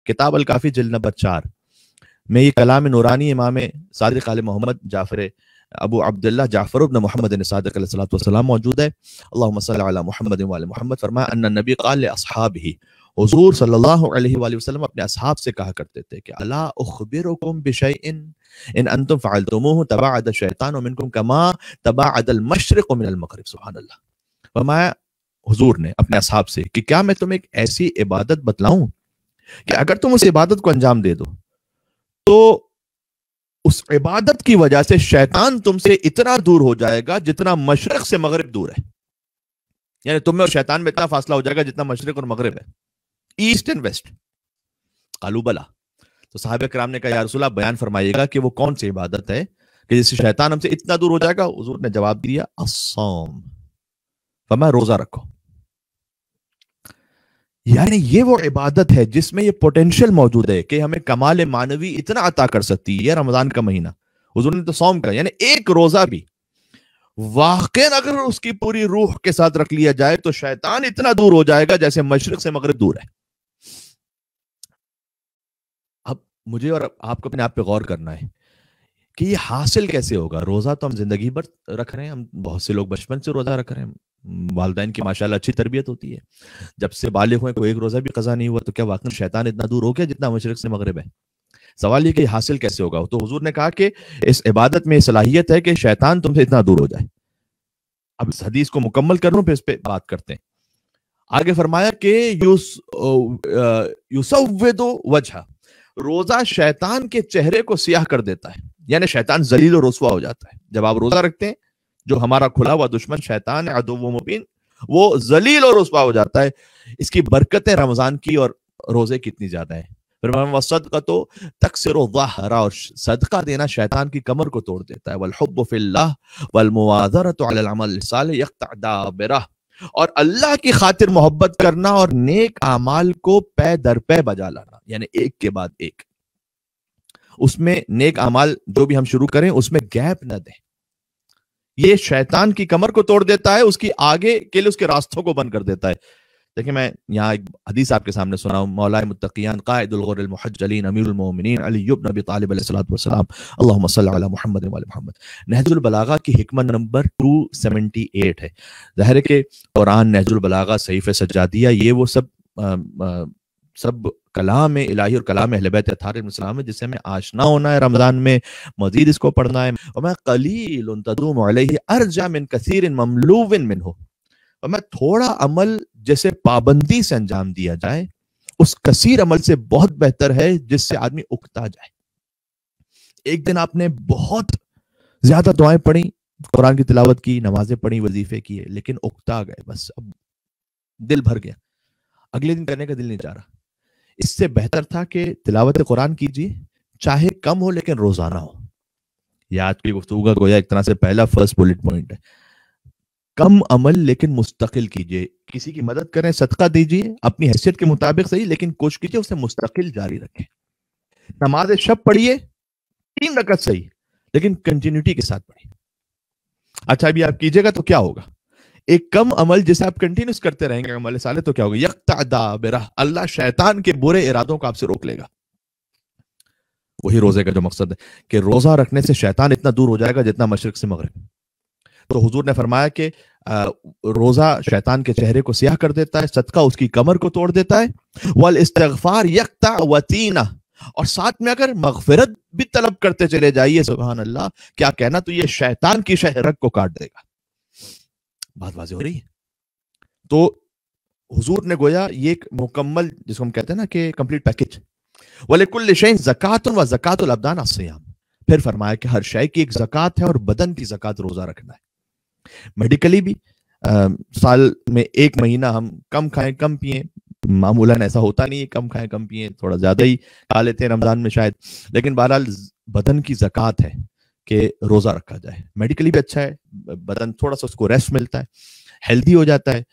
کتاب الکافی جلد نمبر 4 میں یہ کلام نورانی امام صادق آل محمد جعفر ابو عبداللہ جعفر ابن محمد صادق علیہ الصلوۃ والسلام موجود ہے. اللہم صل علی محمد وعلی محمد. فرمایا ان النبی قال لاصحابہ، حضور صلی اللہ علیہ وآلہ وسلم اپنے اصحاب سے کہا کرتے تھے کہ الا اخبرکم بشیء ان انتم فعلتموه تباعد الشیطان منکم کما تباعد المشرق من المغرب. سبحان اللہ. فرمایا حضور نے اپنے اصحاب سے کہ کیا میں تمہیں ایک ایسی عبادت بتلاؤں کہ اگر تم اس عبادت کو انجام دے دو تو اس عبادت کی وجہ سے شیطان تم سے اتنا دور ہو جائے گا جتنا مشرق سے مغرب دور ہے. یعنی تم میں اور شیطان میں اتنا فاصلہ ہو جائے گا جتنا مشرق اور مغرب ہے، ایسٹ اینڈ ویسٹ. قالوا بلا. تو صحابہ کرام نے کہا یا رسول اللہ بیان فرمائیے گا کہ وہ کون سی عبادت ہے کہ جس سے شیطان ہم سے اتنا دور ہو جائے گا. حضور نے جواب دیا الصوم. فرمایا روزہ رکھو. یعنی یہ وہ عبادت ہے جس میں یہ پوٹینشل موجود ہے کہ ہمیں کمال معنوی اتنا عطا کر سکتی ہے. یہ رمضان کا مہینہ حضور نے تو صوم کا، یعنی ایک روزہ بھی واقعا اگر اس کی پوری روح کے ساتھ رکھ لیا جائے تو شیطان اتنا دور ہو جائے گا جیسے مشرق سے مغرب دور ہے. اب مجھے اور آپ کو اپنے آپ پہ غور کرنا ہے کہ یہ حاصل کیسے ہوگا. روزہ تو ہم زندگی بھر رکھ رہے ہیں، ہم بہت سے لوگ بچپن سے روزہ رکھ رہے ہیں، والدین کی ماشاءاللہ اچھی تربیت ہوتی ہے. جب سے بالغ ہوئے کوئی ایک روزہ بھی قضا نہیں ہوا تو کیا واقعا شیطان اتنا دور ہو گیا جتنا مشرق سے مغرب ہے؟ سوال یہ کہ حاصل کیسے ہوگا. تو حضور نے کہا کہ اس عبادت میں صلاحیت ہے کہ شیطان تم سے اتنا دور ہو جائے. اب اس حدیث کو مکمل کروں پھر اس پہ بات کرتے ہیں. آگے فرمایا کہ یسود وجہ، روزہ شیطان کے چہرے کو سیاہ کر دیتا ہے. یعنی شیطان ذلیل و رسوا ہو جاتا ہے. جب آپ روزہ رکھتے ہیں جو ہمارا کھلا ہوا دشمن شیطان عدو مبین وہ ذلیل اور رسوا ہو جاتا ہے. اس کی برکتیں رمضان کی اور روزے کتنی زیادہ ہیں. وَالصَّدْقَةُ تَكْسِرُ الظَّهْرَ، اور صدقہ دینا شیطان کی کمر کو توڑ دیتا ہے. وَالْحُبُّ فِي اللَّهِ وَالْمُوَاظَرَةُ عَلَى الْعَمَلِ الصَّالِحِ يَقْطَعُ دَابِرَهُ، اور اللہ کی خاطر محبت کرنا اور نیک اعمال کو پے در پے بجا لانا، یعنی ایک کے بعد ایک. اس میں نیک اعمال جو بھی ہم شروع کریں اس میں گیپ نہ دیں. یہ شیطان کی کمر کو توڑ دیتا ہے، اس کی آگے کے لیے اس کے راستوں کو بند کر دیتا ہے. دیکھیں میں یہاں ایک حدیث آپ کے سامنے سناؤں. مولا متقیان قائد الغر المحجلین امیر المومنین علی بن ابی طالب علیہ الصلوۃ والسلام اللہم صل علی محمد وعلی محمد. نہج البلاغہ کی حکمت نمبر 278 ہے. ظاہر ہے کہ قرآن، نہج البلاغہ، صحیفہ سجادیہ، یہ وہ سب کلام الہی اور کلام اہل بیت اطہار علیہ السلام ہے جس سے ہمیں آشنا ہونا ہے. رمضان میں مزید اس کو پڑھنا ہے. وَمَا قَلِيلٌ تَدُومُ عَلَيْهِ أَرْجَى مِنْ كَثِيرٍ مَمْلُوٍ مِنْهُ، اور میں تھوڑا عمل جیسے پابندی سے انجام دیا جائے اس کثیر عمل سے بہت بہتر ہے جس سے آدمی اکتا جائے. ایک دن آپ نے بہت زیادہ دعائیں پڑھی، قرآن کی تلاوت کی، نمازیں پڑھی، وظیفے کیے، لیکن اکتا گئے، بس اب دل بھر گیا، اگلے دن کرنے کا دل نہیں چاہ رہا. اس سے بہتر تھا کہ تلاوت قرآن کیجیے، چاہے کم ہو لیکن روزانہ ہو. یہ آج کی گفتگو کا گویا ایک طرح سے پہلا فرسٹ بلٹ پوائنٹ ہے. کم عمل لیکن مستقل کیجیے. کسی کی مدد کریں، صدقہ دیجیے، اپنی حیثیت کے مطابق صحیح، لیکن کوشش کیجیے اسے مستقل جاری رکھیں. نماز شب پڑھیے 3 رکعت صحیح، لیکن کنٹینیوٹی کے ساتھ پڑھیے. اچھا ابھی آپ کیجیے گا تو کیا ہوگا؟ ایک کم عمل جسے آپ کنٹینیوس کرتے رہیں گے عمل صالح تو کیا ہوگا؟ یقطع دابرہ، اللہ شیطان کے برے ارادوں کو آپ سے روک لے گا. وہی روزے کا جو مقصد ہے کہ روزہ رکھنے سے شیطان اتنا دور ہو جائے گا جتنا مشرق سے مغرب. تو حضور نے فرمایا کہ روزہ شیطان کے چہرے کو سیاہ کر دیتا ہے، صدقہ اس کی کمر کو توڑ دیتا ہے. والاستغفار یقطع وتینہ، اور ساتھ میں اگر مغفرت بھی طلب کرتے چلے جائیے، سبحان اللہ کیا کہنا، تو یہ شیطان کی شہرت کو کاٹ دے گا. بات واضح ہو رہی ہے. تو حضور نے گویا یہ ایک مکمل، جس کو ہم کہتے ہیں نا کہ کمپلیٹ پیکج. وَلِكُلِّ شَيْءٍ زَكَاةٌ وَزَكَاةُ الْأَبْدَانِ الصِّيَامُ، پھر فرمایا کہ ہر شے کی ایک زکوٰۃ ہے اور بدن کی زکوٰۃ روزہ رکھنا ہے. میڈیکلی بھی سال میں 1 مہینہ ہم کم کھائیں کم پئیں، معمولاً ایسا ہوتا نہیں ہے، کم کھائیں کم پئیں، تھوڑا زیادہ ہی کھا لیتے ہیں رمضان میں شاید، لیکن بہرحال بدن کی زکوٰۃ ہے کہ روزہ رکھا جائے. میڈیکلی بھی اچھا ہے، بدن تھوڑا سا اس کو ریسٹ ملتا ہے، ہیلدی ہو جاتا ہے،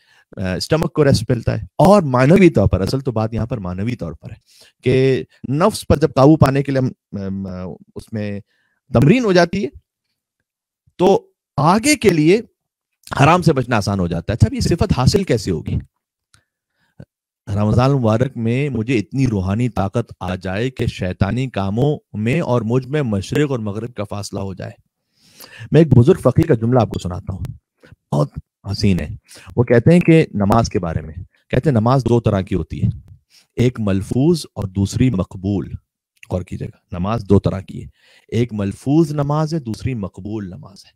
اسٹمک کو ریسٹ ملتا ہے. اور معنوی طور پر، اصل تو بات یہاں پر معنوی طور پر ہے کہ نفس پر جب قابو پانے کے لیے اس میں تمرین ہو جاتی ہے تو آگے کے لیے حرام سے بچنا آسان ہو جاتا ہے. اچھا اب یہ صفت حاصل کیسے ہوگی؟ رمضان مبارک میں مجھے اتنی روحانی طاقت آ جائے کہ شیطانی کاموں میں اور مجھ میں مشرق اور مغرب کا فاصلہ ہو جائے. میں ایک بزرگ فقیر کا جملہ آپ کو سناتا ہوں, بہت حسین ہے. وہ کہتے ہیں کہ نماز کے بارے میں کہتے ہیں نماز دو طرح کی ہوتی ہے, ایک ملفوظ اور دوسری مقبول. غور کیجیے گا, نماز دو طرح کی ہے, ایک ملفوظ نماز ہے, دوسری مقبول نماز ہے.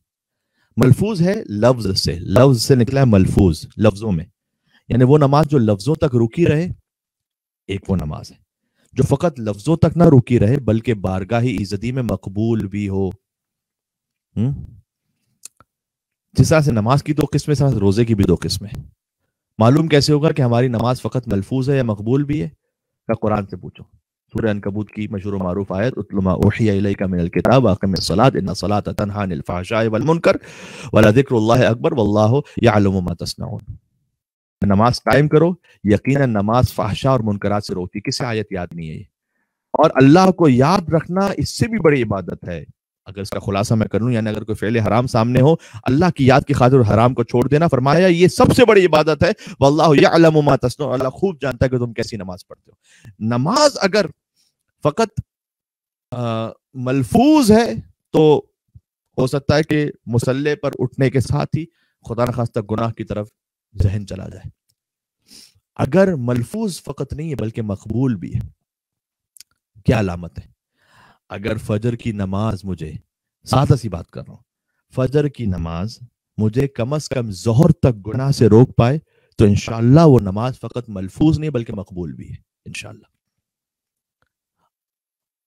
ملفوظ ہے لفظ سے نکلا ہے ملفوظ, لفظوں میں, یعنی وہ نماز جو لفظوں تک رکی رہے, ایک وہ نماز ہے. جو فقط لفظوں تک نہ رکی رہے بلکہ بارگاہ ایزدی میں مقبول بھی ہو. جس طرح سے نماز کی دو قسمیں, روزے کی بھی دو قسمیں. معلوم کیسے ہوگا کہ ہماری نماز فقط ملفوظ ہے یا مقبول بھی ہے؟ کہ قرآن سے پوچھو. سورہ عنکبوت کی مشہور و معروف آیت, اتل ما اوحی الیک من الکتاب واقم الصلاۃ ان الصلاۃ تنہی عن الفحشاء والمنکر ولذکر اللہ اکبر واللہ یعلم ما تصنعون. نماز قائم کرو, یقینا نماز فحشاء اور منکرات سے روکتی. کسی آیت یاد نہیں ہے یہ. اور اللہ کو یاد رکھنا اس سے بھی بڑی عبادت ہے. اگر اس کا خلاصہ میں کروں, یعنی اگر کوئی فعل حرام سامنے ہو, اللہ کی یاد کی خاطر حرام کو چھوڑ دینا, فرمایا یہ سب سے بڑی عبادت ہے. واللہ یعلم ما تصنعون, اللہ خوب جانتا ہے کہ تم کیسی نماز پڑھتے ہو. نماز اگر فقط ملفوظ ہے تو ہو سکتا ہے کہ مصلی پر اٹھنے کے ساتھ ہی خدا نخواستہ گناہ کی طرف ذہن چلا جائے. اگر ملفوظ فقط نہیں ہے بلکہ مقبول بھی ہے, کیا علامت ہے؟ اگر فجر کی نماز مجھے, سادہ سی بات کر رہا ہوں, فجر کی نماز مجھے کم از کم ظہر تک گناہ سے روک پائے تو انشاءاللہ وہ نماز فقط ملفوظ نہیں بلکہ مقبول بھی ہے انشاءاللہ.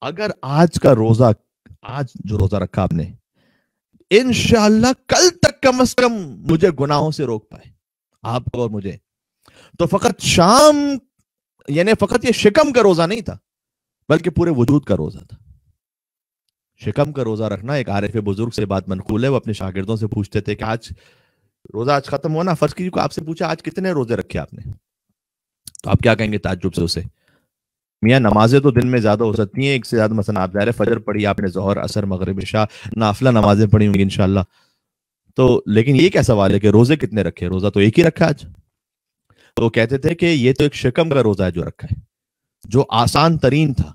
اگر آج کا روزہ, آج جو روزہ رکھا آپ نے, انشاءاللہ کل تک کم از کم مجھے گناہوں سے روک پائے, آپ کو اور مجھے, تو فقط شام, یعنی فقط یہ شکم کا روزہ نہیں تھا بلکہ پورے وجود کا روزہ تھا. شکم کا روزہ رکھنا, ایک عارف بزرگ سے بات منقول ہے, وہ اپنے شاگردوں سے پوچھتے تھے کہ آج روزہ آج ختم ہوا نا, فرض کیجیے کہ آپ سے پوچھا آج کتنے روزے رکھے آپ نے, تو آپ کیا کہیں گے تعجب سے اسے؟ میاں نمازیں تو دن میں زیادہ ہو سکتی ہیں, ایک سے زیادہ, مثلا آپ ظاہر فجر پڑھی آپ نے, ظہر عصر مغرب عشاء نافلہ نمازیں پڑھی ہوں گی انشاءاللہ, تو لیکن یہ کیا سوال ہے کہ روزے کتنے رکھے؟ روزہ تو ایک ہی رکھا آج. تو وہ کہتے تھے کہ یہ تو ایک شکم کا روزہ ہے جو رکھا ہے, جو آسان ترین تھا,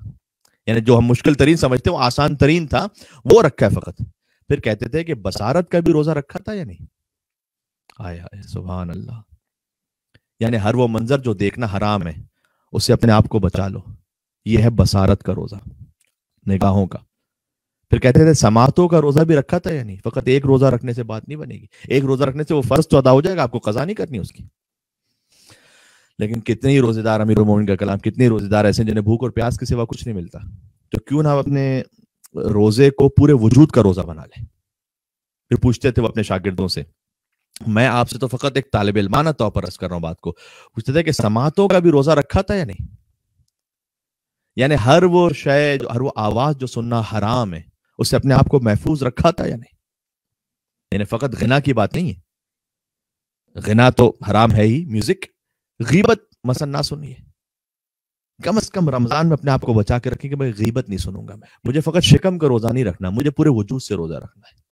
یعنی جو ہم مشکل ترین سمجھتے ہیں وہ آسان ترین تھا, وہ رکھا ہے فقط. پھر کہتے تھے کہ بصارت کا بھی روزہ رکھا تھا یا نہیں؟ آئے آئے سبحان اللہ. یعنی ہر وہ منظر جو دیکھنا حرام ہے اس سے اپنے آپ کو بچا لو, یہ ہے بصارت کا روزہ, نگاہوں کا. پھر کہتے تھے سماعتوں کا روزہ بھی رکھا تھا یا نہیں؟ فقط ایک روزہ رکھنے سے بات نہیں بنے گی, ایک روزہ رکھنے سے وہ فرض تو ادا ہو جائے گا, آپ کو قضا نہیں کرنی اس کی. لیکن کتنے ہی روزے دار, امیر المومنین کا کلام, کتنے روزے دار ایسے جنہیں بھوک اور پیاس کے سوا کچھ نہیں ملتا. تو کیوں نہ ہم اپنے روزے کو پورے وجود کا روزہ بنا لیں. پھر پوچھتے تھے وہ اپنے شاگردوں سے, میں آپ سے تو فقط ایک طالب علمانہ طور پر عرض کر رہا ہوں بات کو, پوچھتے تھے کہ سماعتوں کا بھی روزہ رکھا تھا یا نہیں؟ یعنی ہر وہ شے, ہر وہ آواز جو سننا حرام ہے اس سے اپنے آپ کو محفوظ رکھا تھا یا نہیں؟ یعنی فقط غنا کی بات نہیں ہے, غنا تو حرام ہے ہی, میوزک, غیبت مثلا نہ سنیے, کم از کم رمضان میں اپنے آپ کو بچا کے رکھیں کہ میں غیبت نہیں سنوں گا, مجھے فقط شکم کا روزہ نہیں رکھنا, مجھے پورے وجود سے روزہ رکھنا ہے.